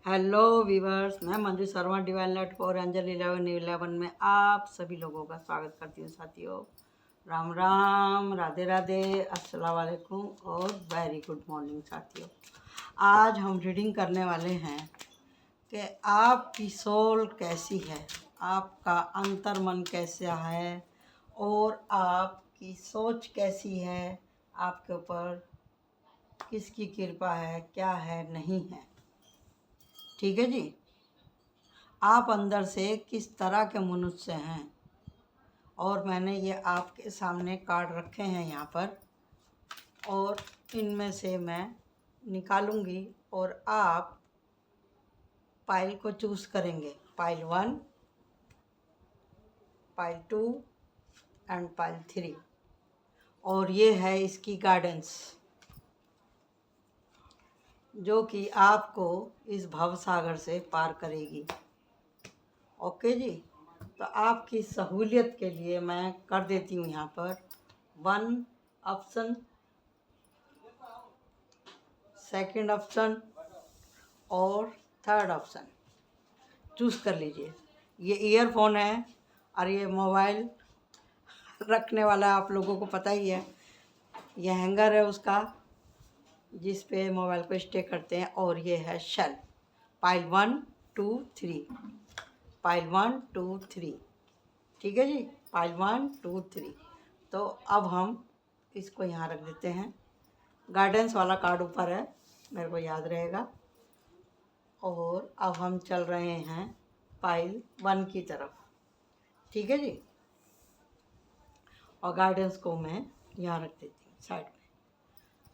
Hello viewers, मैं Manju Sharma divine light और angel 11 में आप सभी लोगों का स्वागत करती हूँ। साथियों, राम राम, राधे राधे, अस्सलाम वालेकुम और वेरी गुड मॉर्निंग। साथियों, आज हम रीडिंग करने वाले हैं कि आपकी सोल कैसी है, आपका अंतर मन कैसा है और आपकी सोच कैसी है, आपके ऊपर किसकी कृपा है, क्या है, नहीं है। ठीक है जी। आप अंदर से किस तरह के मनुष्य हैं, और मैंने ये आपके सामने कार्ड रखे हैं यहाँ पर, और इनमें से मैं निकालूंगी और आप पाइल को चूज़ करेंगे। Pile 1, pile 2 and pile 3। और ये है इसकी गाइडेंस जो कि आपको इस भवसागर से पार करेगी। ओके जी। तो आपकी सहूलियत के लिए मैं कर देती हूँ यहाँ पर 1 ऑप्शन, सेकंड ऑप्शन और थर्ड ऑप्शन चूज़ कर लीजिए। ये ईयरफोन है और ये मोबाइल रखने वाला आप लोगों को पता ही है। ये हैंगर है उसका जिस पे मोबाइल को स्टे करते हैं, और ये है शेल। Pile 1 2 3, pile 1 2 3। ठीक है जी, पाइल 1 2 3। तो अब हम इसको यहाँ रख देते हैं। गाइडेंस वाला कार्ड ऊपर है, मेरे को याद रहेगा। और अब हम चल रहे हैं पाइल 1 की तरफ। ठीक है जी। और गाइडेंस को मैं यहाँ रख देती हूँ साइड में।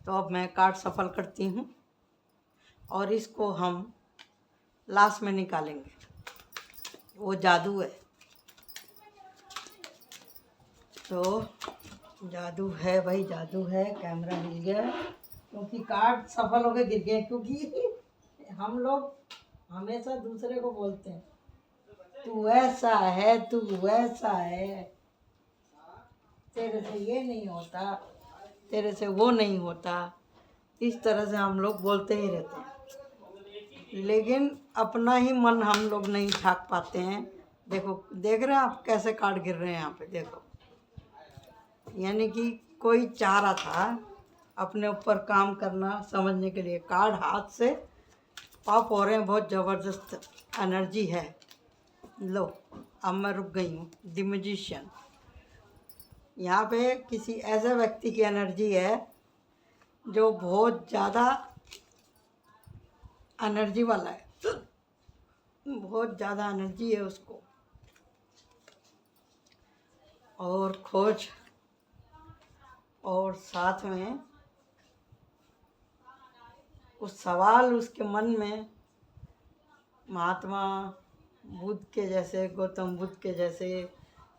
तो अब मैं कार्ड सफल करती हूँ और इसको हम लास्ट में निकालेंगे। वो जादू है, तो जादू है भाई, जादू है। कैमरा हिल गया क्योंकि कार्ड सफल होकर गिर गए, क्योंकि हम लोग हमेशा दूसरे को बोलते हैं तू ऐसा है, तू वैसा है, तेरे से ये नहीं होता, तेरे से वो नहीं होता। इस तरह से हम लोग बोलते ही रहते हैं, लेकिन अपना ही मन हम लोग नहीं ठाक पाते हैं। देखो, देख रहे हैं आप कैसे कार्ड गिर रहे हैं यहाँ पे, देखो। यानी कि कोई चाह रहा था अपने ऊपर काम करना, समझने के लिए कार्ड हाथ से पॉप हो रहे हैं। बहुत ज़बरदस्त एनर्जी है। लो, अब मैं रुक गई हूँ। द मैजिशियन, यहाँ पे किसी ऐसे व्यक्ति की एनर्जी है जो बहुत ज़्यादा एनर्जी वाला है, बहुत ज़्यादा एनर्जी है उसको। और खोज, और साथ में कुछ सवाल उसके मन में, महात्मा बुद्ध के जैसे, गौतम बुद्ध के जैसे,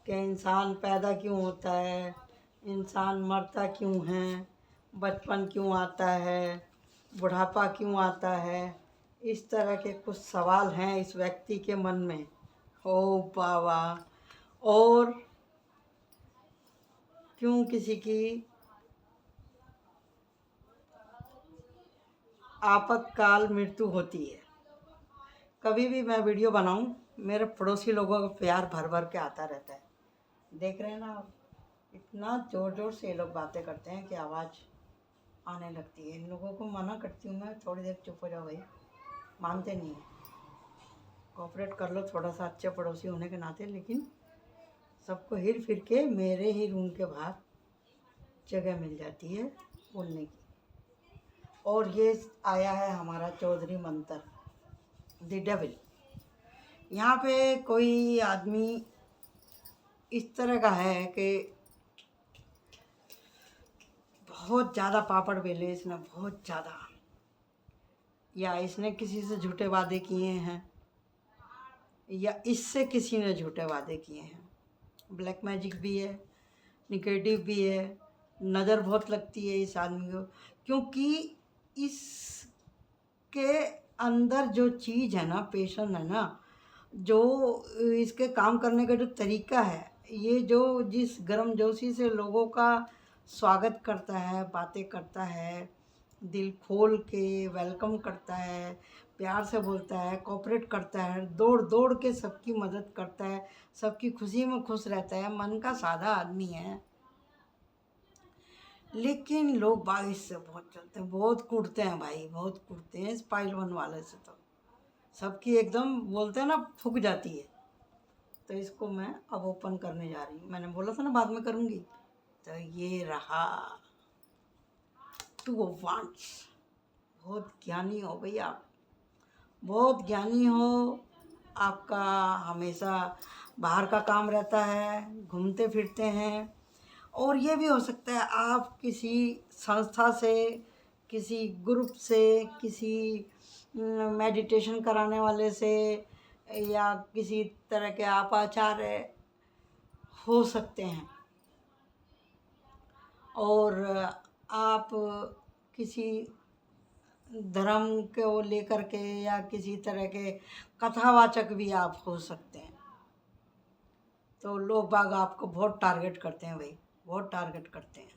कि इंसान पैदा क्यों होता है, इंसान मरता क्यों है, बचपन क्यों आता है, बुढ़ापा क्यों आता है। इस तरह के कुछ सवाल हैं इस व्यक्ति के मन में। ओ बाबा। और क्यों किसी की आपातकाल मृत्यु होती है। कभी भी मैं वीडियो बनाऊं, मेरे पड़ोसी लोगों का प्यार भर भर के आता रहता है। देख रहे हैं ना आप, इतना ज़ोर ज़ोर से ये लोग बातें करते हैं कि आवाज़ आने लगती है। इन लोगों को मना करती हूँ मैं, थोड़ी देर चुप हो जाओ भाई, मानते नहीं हैं। कोऑपरेट कर लो थोड़ा सा, अच्छे पड़ोसी होने के नाते। लेकिन सबको हिर फिर के मेरे ही रूम के बाहर जगह मिल जाती है बोलने की। और ये आया है हमारा चौधरी मंत्र, द डेविल। यहाँ पे कोई आदमी इस तरह का है कि बहुत ज़्यादा पापड़ बेले इसने, बहुत ज़्यादा, या इसने किसी से झूठे वादे किए हैं, या इससे किसी ने झूठे वादे किए हैं। ब्लैक मैजिक भी है, निगेटिव भी है। नज़र बहुत लगती है इस आदमी को, क्योंकि इसके अंदर जो चीज़ है ना, पेशन है ना, जो इसके काम करने का जो तरीका है, ये जो जिस गर्मजोशी से लोगों का स्वागत करता है, बातें करता है, दिल खोल के वेलकम करता है, प्यार से बोलता है, कोऑपरेट करता है, दौड़ दौड़ के सबकी मदद करता है, सबकी खुशी में खुश रहता है, मन का सादा आदमी है। लेकिन लोग बाग इससे बहुत चलते हैं, बहुत कूटते हैं भाई, बहुत कूटते हैं इस पाइल वन वाले से। तो सबकी एकदम बोलते हैं ना फूक जाती है। तो इसको मैं अब ओपन करने जा रही हूँ। मैंने बोला था ना बाद में करूँगी। तो ये रहा 2 of Wands। बहुत ज्ञानी हो भाई आप, बहुत ज्ञानी हो। आपका हमेशा बाहर का काम रहता है, घूमते फिरते हैं। और ये भी हो सकता है आप किसी संस्था से, किसी ग्रुप से, किसी मेडिटेशन कराने वाले से, या किसी तरह के आप आचार्य हो सकते हैं। और आप किसी धर्म को लेकर के या किसी तरह के कथावाचक भी आप हो सकते हैं। तो लोग बाग आपको बहुत टारगेट करते हैं भाई, बहुत टारगेट करते हैं।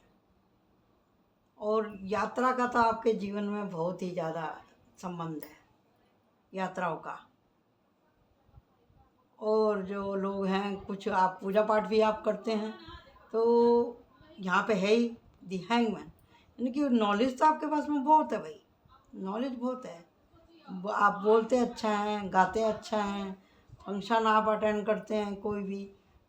और यात्रा का तो आपके जीवन में बहुत ही ज़्यादा संबंध है, यात्राओं का। और जो लोग हैं, कुछ आप पूजा पाठ भी आप करते हैं। तो यहाँ पे है ही दी हैंगमैन, यानी कि नॉलेज तो आपके पास में बहुत है भाई, नॉलेज बहुत है। आप बोलते अच्छा हैं, गाते अच्छा हैं, फंक्शन आप अटेंड करते हैं कोई भी,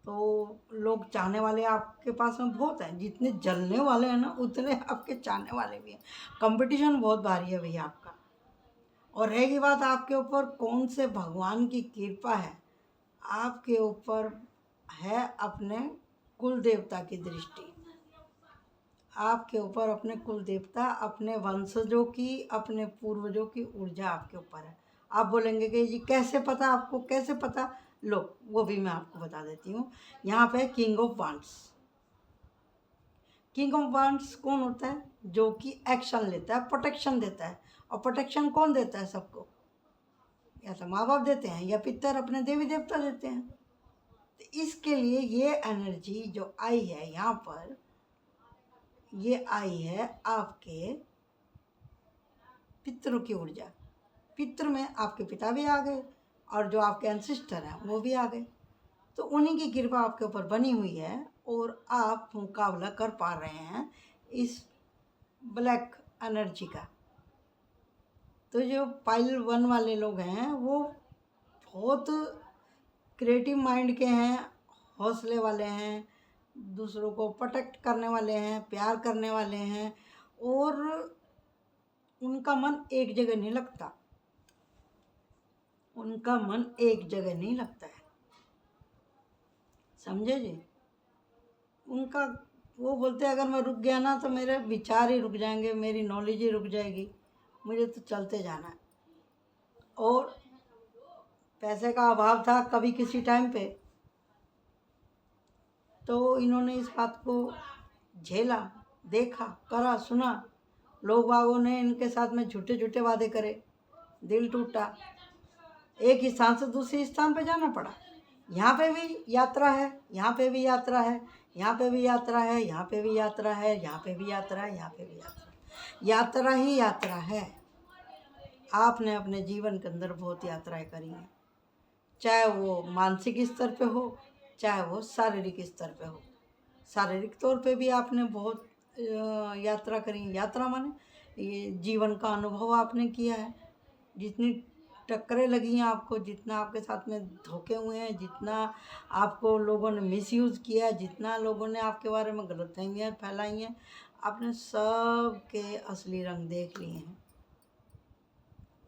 तो लोग चाहने वाले आपके पास में बहुत हैं। जितने जलने वाले हैं ना, उतने आपके चाहने वाले भी हैं। कंपटीशन बहुत भारी है भैया आपका। और रहेगी बात आपके ऊपर कौन से भगवान की कृपा है, आपके ऊपर है अपने कुल देवता की दृष्टि, आपके ऊपर अपने कुल देवता, अपने वंशजों की, अपने पूर्वजों की ऊर्जा आपके ऊपर है। आप बोलेंगे कि जी कैसे पता, आपको कैसे पता? लो वो भी मैं आपको बता देती हूँ। यहाँ पे king of wands. King of wands कौन होता है? जो कि एक्शन लेता है, प्रोटेक्शन देता है। और प्रोटेक्शन कौन देता है सबको? या तो माँ बाप देते हैं, या पितर अपने देवी देवता देते हैं। तो इसके लिए ये एनर्जी जो आई है यहाँ पर, ये आई है आपके पितरों की ऊर्जा। पितृ में आपके पिता भी आ गए, और जो आपके एंसेस्टर हैं वो भी आ गए। तो उन्हीं की कृपा आपके ऊपर बनी हुई है, और आप मुकाबला कर पा रहे हैं इस ब्लैक एनर्जी का। तो जो पाइल वन वाले लोग हैं वो बहुत क्रिएटिव माइंड के हैं, हौसले वाले हैं, दूसरों को प्रोटेक्ट करने वाले हैं, प्यार करने वाले हैं। और उनका मन एक जगह नहीं लगता, उनका मन एक जगह नहीं लगता है, समझे जी? उनका वो बोलते हैं अगर मैं रुक गया ना तो मेरे विचार ही रुक जाएंगे, मेरी नॉलेज ही रुक जाएगी, मुझे तो चलते जाना है। और पैसे का अभाव था कभी किसी टाइम पे, तो इन्होंने इस बात को झेला, देखा, करा, सुना। लोग बागों ने इनके साथ में झूठे झूठे वादे करे, दिल टूटा, एक स्थान से दूसरे स्थान पे जाना पड़ा। यहाँ पे भी यात्रा है, यहाँ पे भी यात्रा है, यहाँ पे भी यात्रा है, यहाँ पे भी यात्रा है, यहाँ पे भी यात्रा है, यहाँ पे भी यात्रा है। यात्रा ही यात्रा है। आपने अपने जीवन के अंदर बहुत यात्राएं करी हैं, चाहे वो मानसिक स्तर पे हो, चाहे वो शारीरिक स्तर पे हो। शारीरिक तौर पे भी आपने बहुत यात्रा करी। यात्रा माने ये जीवन का अनुभव आपने किया है। जितनी टक्करें लगी हैं आपको, जितना आपके साथ में धोखे हुए हैं, जितना आपको लोगों ने मिसयूज़ किया है, जितना लोगों ने आपके बारे में गलतफहमियाँ फैलाई हैं, आपने सब के असली रंग देख लिए हैं।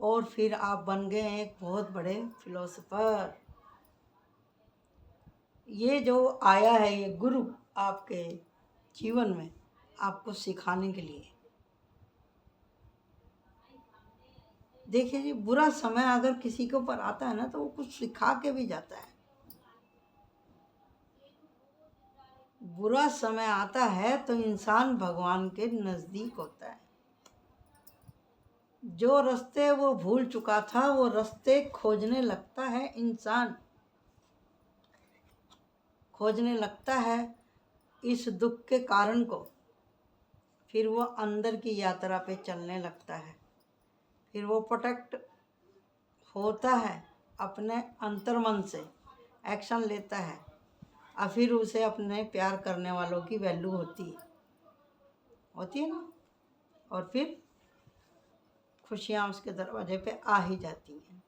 और फिर आप बन गए हैं एक बहुत बड़े फिलोसोफर। ये जो आया है ये गुरु आपके जीवन में आपको सिखाने के लिए। देखिए जी, बुरा समय अगर किसी के ऊपर आता है ना तो वो कुछ सिखा के भी जाता है। बुरा समय आता है तो इंसान भगवान के नज़दीक होता है। जो रास्ते वो भूल चुका था वो रास्ते खोजने लगता है इंसान, खोजने लगता है इस दुख के कारण को। फिर वो अंदर की यात्रा पे चलने लगता है, फिर वो प्रोटेक्ट होता है अपने अंतर्मन से, एक्शन लेता है, और फिर उसे अपने प्यार करने वालों की वैल्यू होती है ना, और फिर खुशियाँ उसके दरवाजे पे आ ही जाती हैं।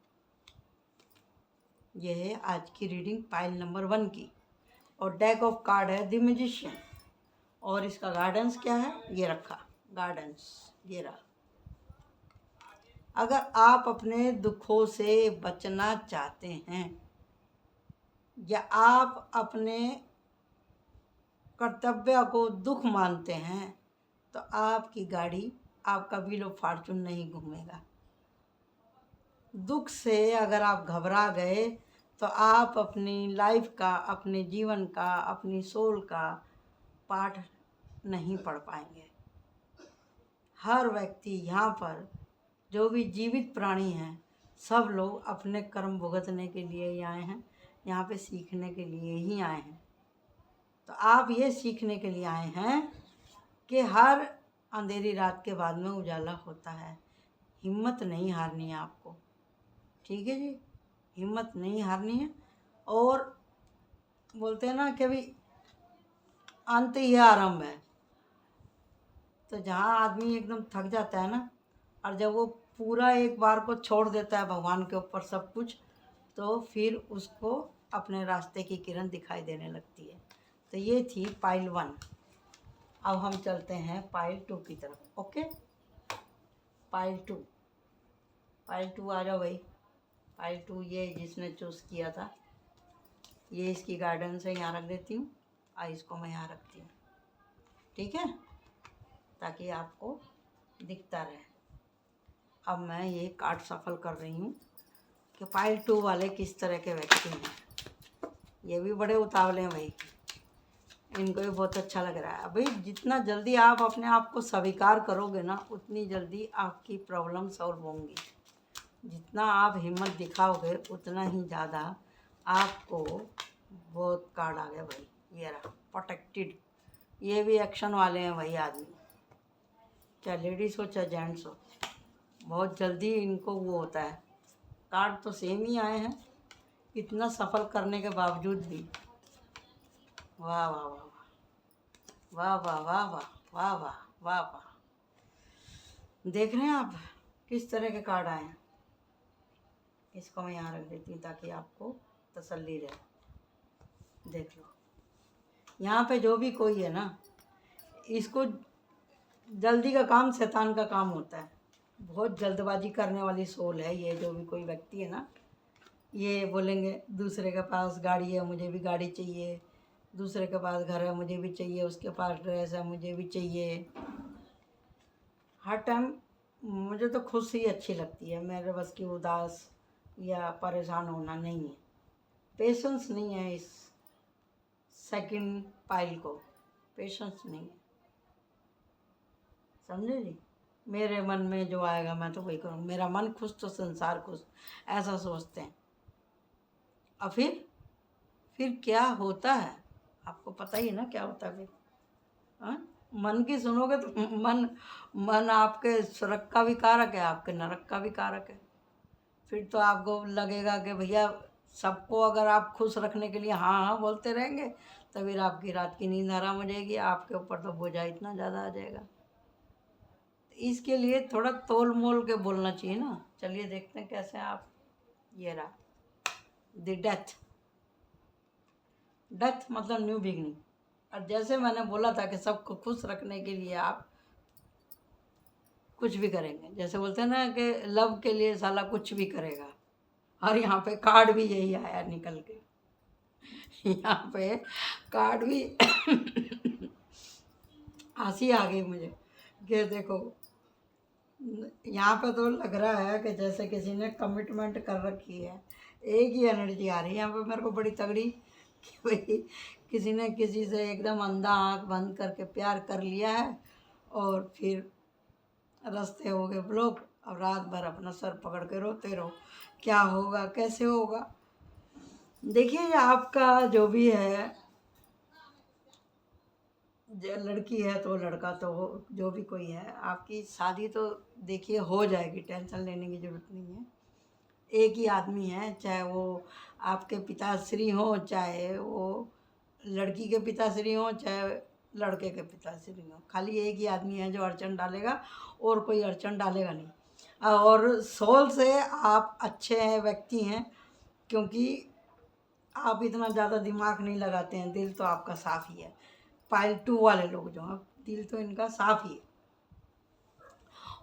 यह है आज की रीडिंग पाइल नंबर 1 की। और डेक ऑफ कार्ड है द मैजिशियन, और इसका गार्डेंस क्या है, ये रखा गार्डेंस, ये रहा। अगर आप अपने दुखों से बचना चाहते हैं या आप अपने कर्तव्य को दुख मानते हैं तो आपकी गाड़ी, आपका व्हील ऑफ फॉर्चून नहीं घूमेगा। दुख से अगर आप घबरा गए तो आप अपनी लाइफ का, अपने जीवन का, अपनी सोल का पाठ नहीं पढ़ पाएंगे। हर व्यक्ति यहाँ पर, जो भी जीवित प्राणी हैं, सब लोग अपने कर्म भुगतने के लिए ही आए हैं, यहाँ पे सीखने के लिए ही आए हैं। तो आप ये सीखने के लिए आए हैं कि हर अंधेरी रात के बाद में उजाला होता है। हिम्मत नहीं हारनी है आपको, ठीक है जी, हिम्मत नहीं हारनी है। और बोलते हैं ना कि अभी अंत ही आरंभ है। तो जहाँ आदमी एकदम थक जाता है ना, और जब वो पूरा एक बार को छोड़ देता है भगवान के ऊपर सब कुछ, तो फिर उसको अपने रास्ते की किरण दिखाई देने लगती है। तो ये थी पाइल 1। अब हम चलते हैं पाइल 2 की तरफ। ओके, पाइल 2, पाइल 2 आ जाओ भाई। पाइल 2 ये जिसने चूज़ किया था, ये इसकी गार्डन से यहाँ रख देती हूँ, और इसको मैं यहाँ रखती हूँ, ठीक है, ताकि आपको दिखता रहे। अब मैं ये कार्ड सफल कर रही हूँ कि पाइल 2 वाले किस तरह के व्यक्ति हैं। ये भी बड़े उतावले हैं भाई, इनको भी बहुत अच्छा लग रहा है। भाई जितना जल्दी आप अपने आप को स्वीकार करोगे ना, उतनी जल्दी आपकी प्रॉब्लम सॉल्व होंगी। जितना आप हिम्मत दिखाओगे उतना ही ज़्यादा आपको। बहुत कार्ड आ गया भाई, ये रहा प्रोटेक्टेड। ये भी एक्शन वाले हैं भाई आदमी, चाहे लेडीज़ हो चाहे जेंट्स हो, बहुत जल्दी इनको वो होता है। कार्ड तो सेम ही आए हैं, इतना सफल करने के बावजूद भी। वाह वाह वाह वाह वाह वाह वाह वाह वाह वाह वाह। देख रहे हैं आप किस तरह के कार्ड आए हैं। इसको मैं यहाँ रख देती हूँ ताकि आपको तसल्ली रहे। देख लो, यहाँ पे जो भी कोई है ना, इसको जल्दी का काम शैतान का काम होता है। बहुत जल्दबाजी करने वाली सोल है ये। जो भी कोई व्यक्ति है ना, ये बोलेंगे दूसरे के पास गाड़ी है मुझे भी गाड़ी चाहिए, दूसरे के पास घर है मुझे भी चाहिए, उसके पास ड्रेस है मुझे भी चाहिए। हर टाइम मुझे तो खुशी अच्छी लगती है, मेरे बस की उदास या परेशान होना नहीं है। पेशेंस नहीं है इस सेकंड पाइल को, पेशेंस नहीं है, समझे जी। मेरे मन में जो आएगा मैं तो वही करूँ, मेरा मन खुश तो संसार खुश, ऐसा सोचते हैं। और फिर क्या होता है आपको पता ही है ना, क्या होता है फिर। हाँ, मन की सुनोगे तो मन आपके स्वर्ग का भी कारक है, आपके नरक का भी कारक है। फिर तो आपको लगेगा कि भैया सबको अगर आप खुश रखने के लिए हाँ हाँ बोलते रहेंगे, तो फिर आपकी रात की नींद हराम हो जाएगी, आपके ऊपर तो बोझा इतना ज़्यादा आ जाएगा। इसके लिए थोड़ा तोल मोल के बोलना चाहिए ना। चलिए देखते हैं कैसे आप। ये रहा द डेथ। डेथ मतलब न्यू बिगनिंग। और जैसे मैंने बोला था कि सबको खुश रखने के लिए आप कुछ भी करेंगे, जैसे बोलते हैं ना कि लव के लिए साला कुछ भी करेगा। और यहाँ पे कार्ड भी यही आया निकल के, यहाँ पे कार्ड भी हंसी आ गई मुझे कि देखो, यहाँ पे तो लग रहा है कि जैसे किसी ने कमिटमेंट कर रखी है। एक ही एनर्जी आ रही है यहाँ पे मेरे को बड़ी तगड़ी कि भाई किसी ने किसी से एकदम अंधा आँख बंद करके प्यार कर लिया है, और फिर रास्ते हो गए ब्लॉक। अब रात भर अपना सर पकड़ के रोते रहो, क्या होगा कैसे होगा। देखिए आपका जो भी है, लड़की है तो लड़का तो जो भी कोई है, आपकी शादी तो देखिए हो जाएगी, टेंशन लेने की ज़रूरत नहीं है। एक ही आदमी है, चाहे वो आपके पिताश्री हों, चाहे वो लड़की के पिताश्री हों, चाहे लड़के के पिताश्री हों, खाली एक ही आदमी है जो अड़चन डालेगा, और कोई अड़चन डालेगा नहीं। और सोल से आप अच्छे व्यक्ति हैं, क्योंकि आप इतना ज़्यादा दिमाग नहीं लगाते हैं, दिल तो आपका साफ़ ही है। पाइल 2 वाले लोग जो हैं, दिल तो इनका साफ़ ही है।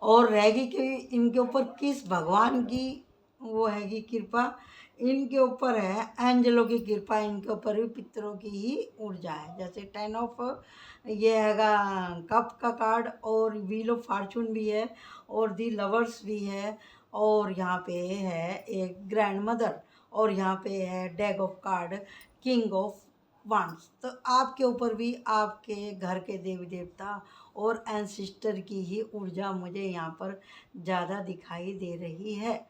और रहेगी कि इनके ऊपर किस भगवान की वो हैगी कृपा, इनके ऊपर है एंजलों की कृपा, इनके ऊपर भी पितरों की ही ऊर्जा है। जैसे 10 ऑफ ये हैगा कप का कार्ड, और व्हील ऑफ फॉर्चून भी है, और दी लवर्स भी है, और यहाँ पे है एक ग्रैंड मदर, और यहाँ पे है डेग of card king of wands. तो आपके ऊपर भी आपके घर के देवी देवता और एंसिस्टर की ही ऊर्जा मुझे यहाँ पर ज़्यादा दिखाई दे रही है।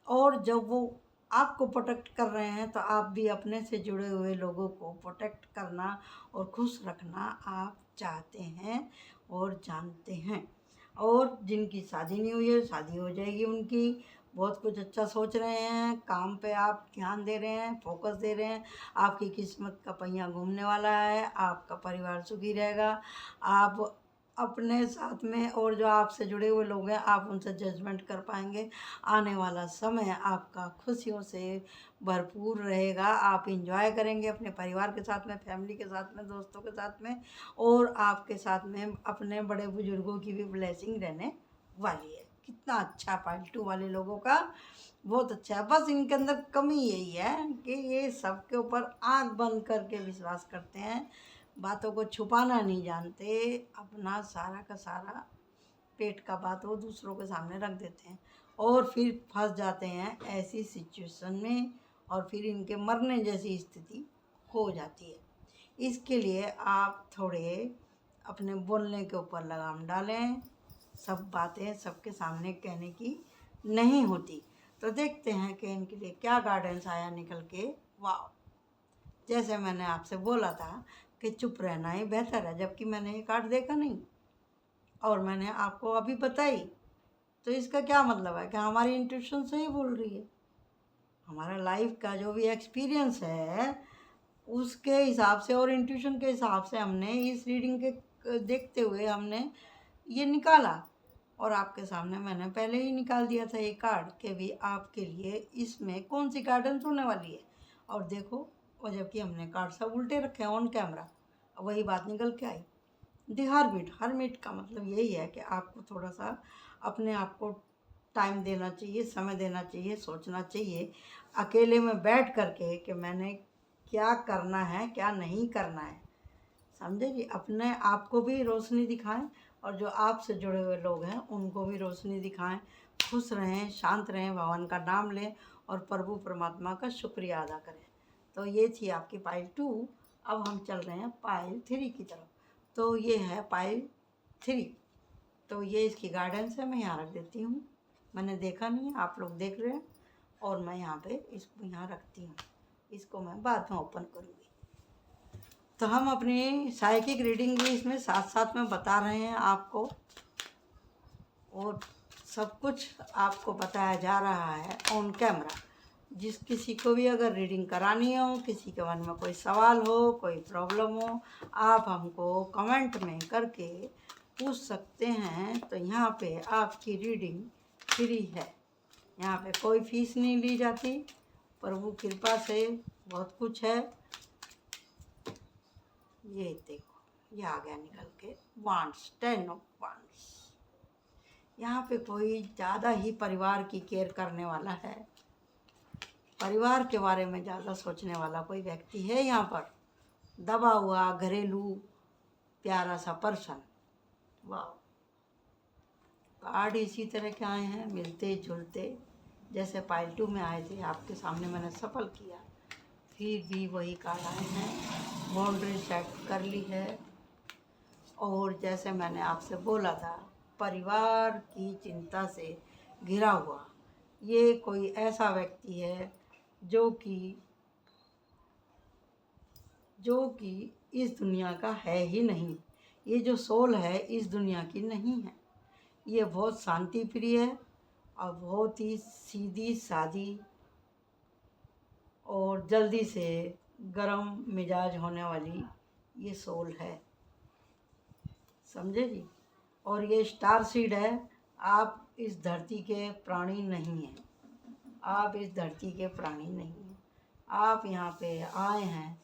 और जब वो आपको प्रोटेक्ट कर रहे हैं, तो आप भी अपने से जुड़े हुए लोगों को प्रोटेक्ट करना और खुश रखना आप चाहते हैं और जानते हैं। और जिनकी शादी नहीं हुई है, शादी हो जाएगी उनकी। बहुत कुछ अच्छा सोच रहे हैं, काम पे आप ध्यान दे रहे हैं, फोकस दे रहे हैं। आपकी किस्मत का पहिया घूमने वाला है, आपका परिवार सुखी रहेगा। आप अपने साथ में और जो आपसे जुड़े हुए लोग हैं, आप उनसे जजमेंट कर पाएंगे। आने वाला समय आपका खुशियों से भरपूर रहेगा। आप इंजॉय करेंगे अपने परिवार के साथ में, फैमिली के साथ में, दोस्तों के साथ में, और आपके साथ में अपने बड़े बुजुर्गों की भी ब्लेसिंग रहने वाली है। कितना अच्छा पार्ट 2 वाले लोगों का, बहुत अच्छा है। बस इनके अंदर कमी यही है कि ये सबके ऊपर आंख बंद करके विश्वास करते हैं, बातों को छुपाना नहीं जानते, अपना सारा का सारा पेट का बात वो दूसरों के सामने रख देते हैं, और फिर फंस जाते हैं ऐसी सिचुएशन में, और फिर इनके मरने जैसी स्थिति हो जाती है। इसके लिए आप थोड़े अपने बोलने के ऊपर लगाम डालें। सब बातें सबके सामने कहने की नहीं होती। तो देखते हैं कि इनके लिए क्या गाइडेंस आया निकल के। वाह, जैसे मैंने आपसे बोला था कि चुप रहना ही बेहतर है, जबकि मैंने ये कार्ड देखा नहीं और मैंने आपको अभी बताई, तो इसका क्या मतलब है कि हमारी इंट्यूशन सही बोल रही है। हमारा लाइफ का जो भी एक्सपीरियंस है उसके हिसाब से और इंट्यूशन के हिसाब से हमने इस रीडिंग के देखते हुए हमने ये निकाला, और आपके सामने मैंने पहले ही निकाल दिया था ये कार्ड कि भी आपके लिए इसमें कौन सी गाइडेंस होने वाली है। और देखो, और जबकि हमने कार्ड सब उल्टे रखे हैं ऑन कैमरा, वही बात निकल के आई। दी हरमिट, हरमिट का मतलब यही है कि आपको थोड़ा सा अपने आप को टाइम देना चाहिए, समय देना चाहिए, सोचना चाहिए अकेले में बैठ करके कि मैंने क्या करना है, क्या नहीं करना है। समझे जी? अपने आप को भी रोशनी दिखाएं, और जो आपसे जुड़े हुए लोग हैं उनको भी रोशनी दिखाएं। खुश रहें, शांत रहें, भगवान का नाम लें, और प्रभु परमात्मा का शुक्रिया अदा करें। तो ये थी आपकी पाइल 2। अब हम चल रहे हैं पाइल 3 की तरफ। तो ये है पाइल 3। तो ये इसकी गाइडेंस है, मैं यहाँ रख देती हूँ। मैंने देखा नहीं है, आप लोग देख रहे हैं, और मैं यहाँ पे इसको यहाँ रखती हूँ। इसको मैं बाद में ओपन करूँगी। तो हम अपनी साइकिक रीडिंग भी इसमें साथ साथ में बता रहे हैं आपको, और सब कुछ आपको बताया जा रहा है ऑन कैमरा। जिस किसी को भी अगर रीडिंग करानी हो, किसी के मन में कोई सवाल हो, कोई प्रॉब्लम हो, आप हमको कमेंट में करके पूछ सकते हैं। तो यहाँ पे आपकी रीडिंग फ्री है, यहाँ पे कोई फीस नहीं ली जाती। प्रभु कृपा से बहुत कुछ है। ये देखो, ये आ गया निकल के वांड्स, 10 ऑफ वांड्स। यहाँ पे कोई ज़्यादा ही परिवार की केयर करने वाला है, परिवार के बारे में ज़्यादा सोचने वाला कोई व्यक्ति है यहाँ पर। दबा हुआ घरेलू प्यारा सा पर्सन। वाह, कार्ड इसी तरह के आए हैं, मिलते जुलते, जैसे पाइल 2 में आए थे। आपके सामने मैंने सफल किया, फिर भी वही कार्ड आए हैं। बाउंड्री सेट कर ली है, और जैसे मैंने आपसे बोला था, परिवार की चिंता से घिरा हुआ ये कोई ऐसा व्यक्ति है जो कि इस दुनिया का है ही नहीं। ये जो सोल है इस दुनिया की नहीं है। ये बहुत शांति प्रिय है और बहुत ही सीधी सादी और जल्दी से गरम मिजाज होने वाली ये सोल है, समझे जी। और ये स्टार सीड है। आप इस धरती के प्राणी नहीं हैं, आप इस धरती के प्राणी नहीं हैं। आप यहाँ पे आए हैं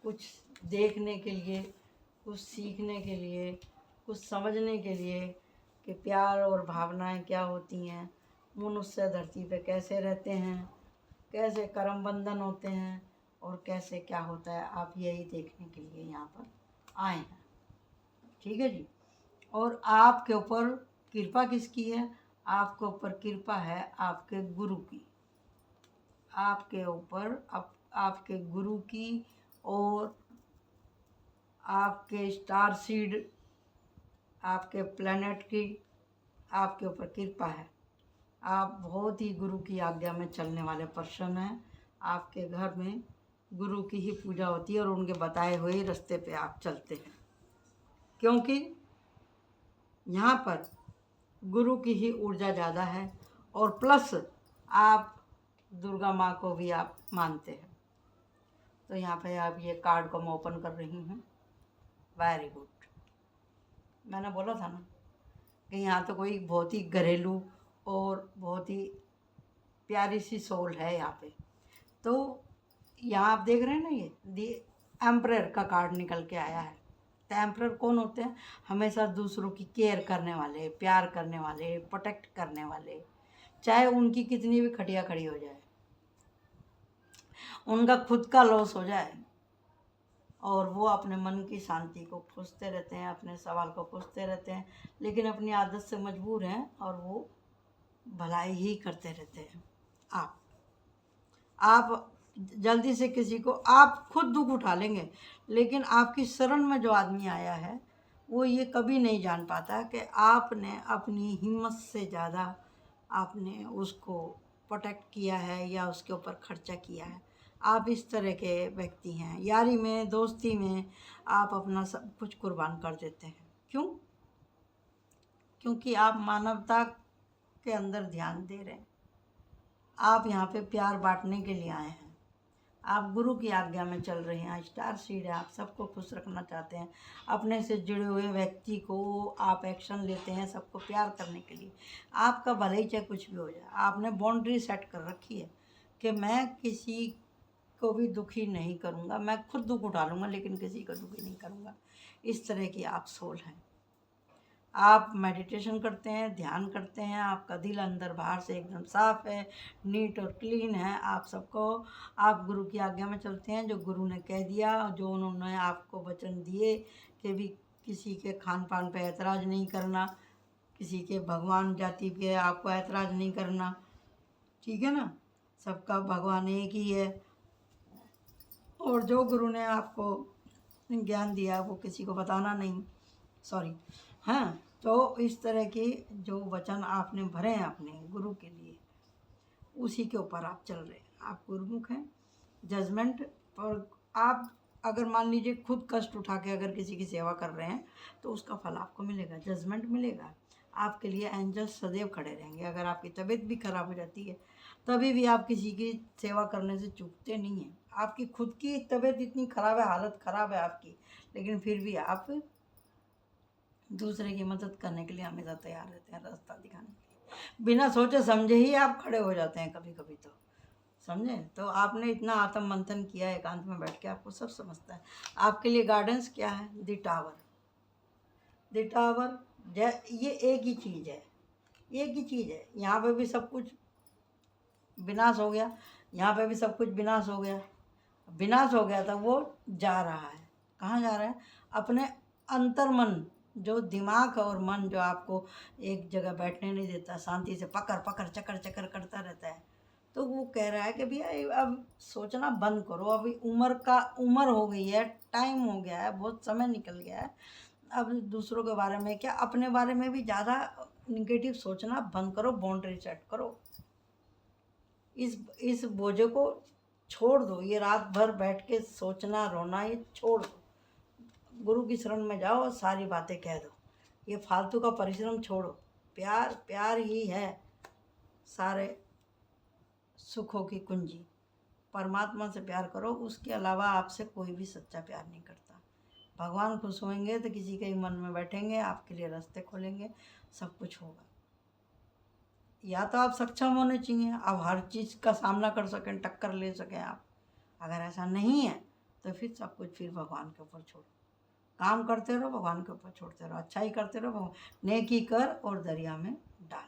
कुछ देखने के लिए, कुछ सीखने के लिए, कुछ समझने के लिए कि प्यार और भावनाएं क्या होती हैं, मनुष्य धरती पे कैसे रहते हैं, कैसे कर्म बंधन होते हैं और कैसे क्या होता है। आप यही देखने के लिए यहाँ पर आए हैं, ठीक है जी। और आपके ऊपर कृपा किसकी है? आपके ऊपर कृपा है आपके गुरु की, आपके ऊपर आपके गुरु की और आपके स्टार सीड, आपके प्लैनेट की आपके ऊपर कृपा है। आप बहुत ही गुरु की आज्ञा में चलने वाले पर्सन हैं। आपके घर में गुरु की ही पूजा होती है और उनके बताए हुए रास्ते पे आप चलते हैं, क्योंकि यहाँ पर गुरु की ही ऊर्जा ज़्यादा है और प्लस आप दुर्गा माँ को भी आप मानते हैं। तो यहाँ पे आप ये कार्ड को मैं ओपन कर रही हूँ। Very good. मैंने बोला था ना कि यहाँ तो कोई बहुत ही घरेलू और बहुत ही प्यारी सी सोल है यहाँ पे। तो यहाँ आप देख रहे हैं ना, ये दी एम्परर का कार्ड निकल के आया है। तो एम्परर कौन होते हैं? हमेशा दूसरों की केयर करने वाले, प्यार करने वाले, प्रोटेक्ट करने वाले, चाहे उनकी कितनी भी खटिया खड़ी हो जाए, उनका खुद का लॉस हो जाए और वो अपने मन की शांति को खोजते रहते हैं, अपने सवाल को खोजते रहते हैं, लेकिन अपनी आदत से मजबूर हैं और वो भलाई ही करते रहते हैं। आप जल्दी से किसी को आप खुद दुख उठा लेंगे, लेकिन आपकी शरण में जो आदमी आया है वो ये कभी नहीं जान पाता कि आपने अपनी हिम्मत से ज़्यादा आपने उसको प्रोटेक्ट किया है या उसके ऊपर खर्चा किया है। आप इस तरह के व्यक्ति हैं। यारी में, दोस्ती में आप अपना सब कुछ कुर्बान कर देते हैं। क्यों? क्योंकि आप मानवता के अंदर ध्यान दे रहे हैं। आप यहाँ पे प्यार बांटने के लिए आए हैं। आप गुरु की आज्ञा में चल रहे हैं। स्टार सीड है, आप सबको खुश रखना चाहते हैं। अपने से जुड़े हुए व्यक्ति को आप एक्शन लेते हैं सबको प्यार करने के लिए। आपका भले ही चाहे कुछ भी हो जाए, आपने बाउंड्री सेट कर रखी है कि मैं किसी को भी दुखी नहीं करूँगा, मैं खुद दुख उठा लूँगा लेकिन किसी को दुखी नहीं करूँगा। इस तरह की आप सोल हैं। आप मेडिटेशन करते हैं, ध्यान करते हैं, आपका दिल अंदर बाहर से एकदम साफ़ है, नीट और क्लीन है। आप सबको, आप गुरु की आज्ञा में चलते हैं। जो गुरु ने कह दिया, जो उन्होंने आपको वचन दिए कि भी किसी के खान पान पे ऐतराज़ नहीं करना, किसी के भगवान जाति पे आपको ऐतराज़ नहीं करना, ठीक है ना। सबका भगवान एक ही है और जो गुरु ने आपको ज्ञान दिया वो किसी को बताना नहीं, सॉरी। हाँ, तो इस तरह के जो वचन आपने भरे हैं अपने गुरु के लिए, उसी के ऊपर आप चल रहे हैं। आप गुरुमुख हैं। जजमेंट, और आप अगर मान लीजिए खुद कष्ट उठा के अगर किसी की सेवा कर रहे हैं तो उसका फल आपको मिलेगा, जजमेंट मिलेगा। आपके लिए एंजल्स सदैव खड़े रहेंगे। अगर आपकी तबीयत भी खराब हो जाती है तभी भी आप किसी की सेवा करने से चूकते नहीं हैं। आपकी खुद की तबीयत इतनी ख़राब है, हालत ख़राब है आपकी, लेकिन फिर भी आप दूसरे की मदद करने के लिए हमेशा तैयार रहते हैं, रास्ता दिखाने के लिए। बिना सोचे समझे ही आप खड़े हो जाते हैं कभी कभी, तो समझे। तो आपने इतना आत्म मंथन किया है, एकांत में बैठ के आपको सब समझता है। आपके लिए गार्डेंस क्या है? The tower. द टावर ये एक ही चीज़ है, एक ही चीज़ है। यहाँ पे भी सब कुछ विनाश हो गया, यहाँ पे भी सब कुछ विनाश हो गया। विनाश हो गया था, वो जा रहा है। कहाँ जा रहा है? अपने अंतर्मन, जो दिमाग और मन जो आपको एक जगह बैठने नहीं देता, शांति से पकड़ पकड़ चक्कर चक्कर करता रहता है, तो वो कह रहा है कि भैया अब सोचना बंद करो। अभी उम्र हो गई है, टाइम हो गया है, बहुत समय निकल गया है। अब दूसरों के बारे में क्या, अपने बारे में भी ज़्यादा निगेटिव सोचना बंद करो, बाउंड्री सेट करो। इस बोझे को छोड़ दो। ये रात भर बैठ के सोचना, रोना, ये छोड़ दो। गुरु की शरण में जाओ और सारी बातें कह दो। ये फालतू का परिश्रम छोड़ो। प्यार प्यार ही है सारे सुखों की कुंजी। परमात्मा से प्यार करो, उसके अलावा आपसे कोई भी सच्चा प्यार नहीं करता। भगवान खुश होंगे तो किसी के ही मन में बैठेंगे, आपके लिए रास्ते खोलेंगे, सब कुछ होगा। या तो आप सक्षम होने चाहिए, आप हर चीज़ का सामना कर सकें, टक्कर ले सकें आप। अगर ऐसा नहीं है तो फिर सब कुछ फिर भगवान के ऊपर छोड़ो। काम करते रहो, भगवान के ऊपर छोड़ते रहो, अच्छाई करते रहो, नेकी कर और दरिया में डाल।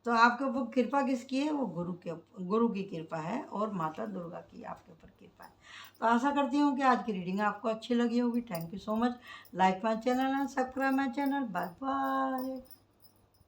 तो आपके ऊपर कृपा किसकी है? वो गुरु की कृपा है और माता दुर्गा की आपके ऊपर कृपा है। तो आशा करती हूँ कि आज की रीडिंग आपको अच्छी लगी होगी। Thank you so much. Like my channel and subscribe my channel. Bye bye.